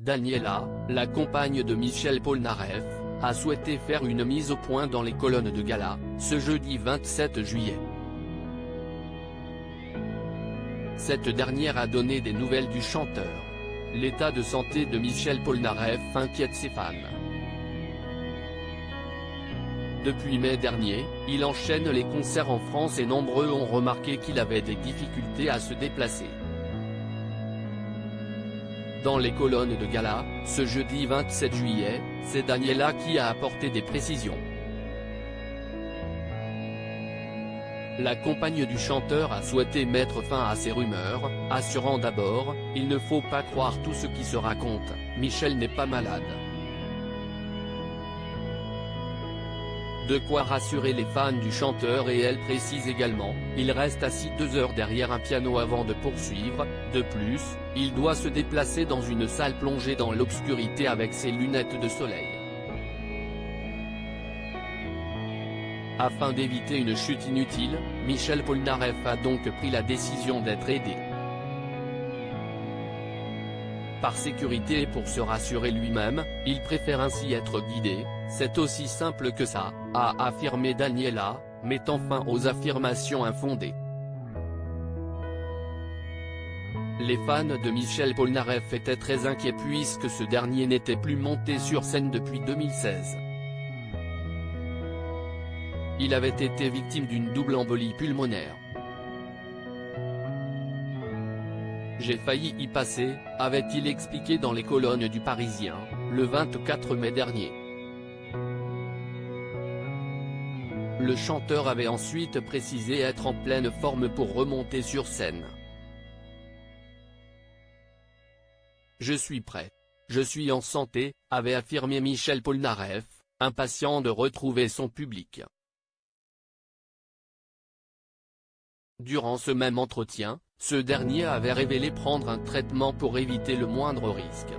Daniela, la compagne de Michel Polnareff, a souhaité faire une mise au point dans les colonnes de gala, ce jeudi 27 juillet. Cette dernière a donné des nouvelles du chanteur. L'état de santé de Michel Polnareff inquiète ses fans. Depuis mai dernier, il enchaîne les concerts en France et nombreux ont remarqué qu'il avait des difficultés à se déplacer. Dans les colonnes de gala, ce jeudi 27 juillet, c'est Daniela qui a apporté des précisions. La compagne du chanteur a souhaité mettre fin à ces rumeurs, assurant d'abord « Il ne faut pas croire tout ce qui se raconte, Michel n'est pas malade ». De quoi rassurer les fans du chanteur et elle précise également, il reste assis 2 heures derrière un piano avant de poursuivre, de plus, il doit se déplacer dans une salle plongée dans l'obscurité avec ses lunettes de soleil. Afin d'éviter une chute inutile, Michel Polnareff a donc pris la décision d'être aidé. Par sécurité et pour se rassurer lui-même, il préfère ainsi être guidé, c'est aussi simple que ça, a affirmé Daniela, mettant fin aux affirmations infondées. Les fans de Michel Polnareff étaient très inquiets puisque ce dernier n'était plus monté sur scène depuis 2016. Il avait été victime d'une double embolie pulmonaire. J'ai failli y passer, avait-il expliqué dans les colonnes du Parisien, le 24 mai dernier. Le chanteur avait ensuite précisé être en pleine forme pour remonter sur scène. « Je suis prêt. Je suis en santé », avait affirmé Michel Polnareff, impatient de retrouver son public. Durant ce même entretien, ce dernier avait révélé prendre un traitement pour éviter le moindre risque.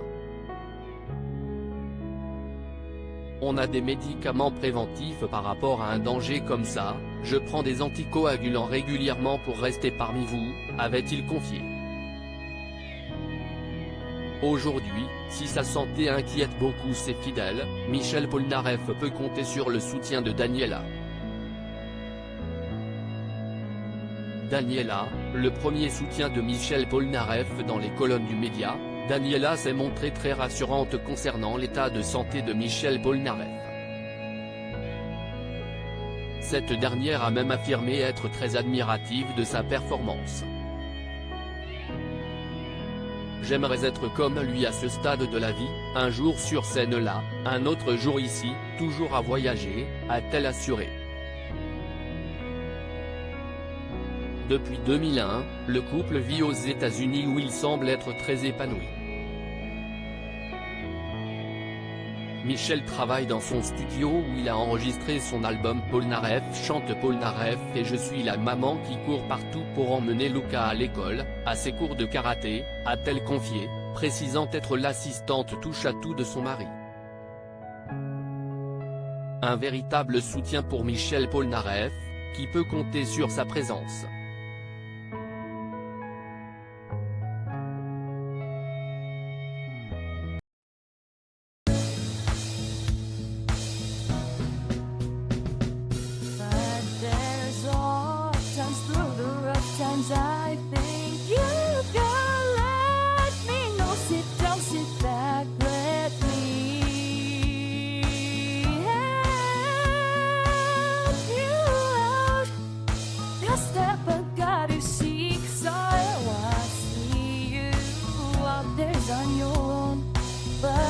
On a des médicaments préventifs par rapport à un danger comme ça, je prends des anticoagulants régulièrement pour rester parmi vous, avait-il confié. Aujourd'hui, si sa santé inquiète beaucoup ses fidèles, Michel Polnareff peut compter sur le soutien de Daniela. Daniela, le premier soutien de Michel Polnareff dans les colonnes du média, Daniela s'est montrée très rassurante concernant l'état de santé de Michel Polnareff. Cette dernière a même affirmé être très admirative de sa performance. « J'aimerais être comme lui à ce stade de la vie, un jour sur scène là, un autre jour ici, toujours à voyager », a-t-elle assuré. Depuis 2001, le couple vit aux États-Unis où il semble être très épanoui. Michel travaille dans son studio où il a enregistré son album Polnareff chante Polnareff et je suis la maman qui court partout pour emmener Luca à l'école, à ses cours de karaté, a-t-elle confié, précisant être l'assistante touche-à-tout de son mari. Un véritable soutien pour Michel Polnareff, qui peut compter sur sa présence. I think you can let me know. Sit down, sit back, let me help you out. The step I gotta seek, so I see you out there on your own. But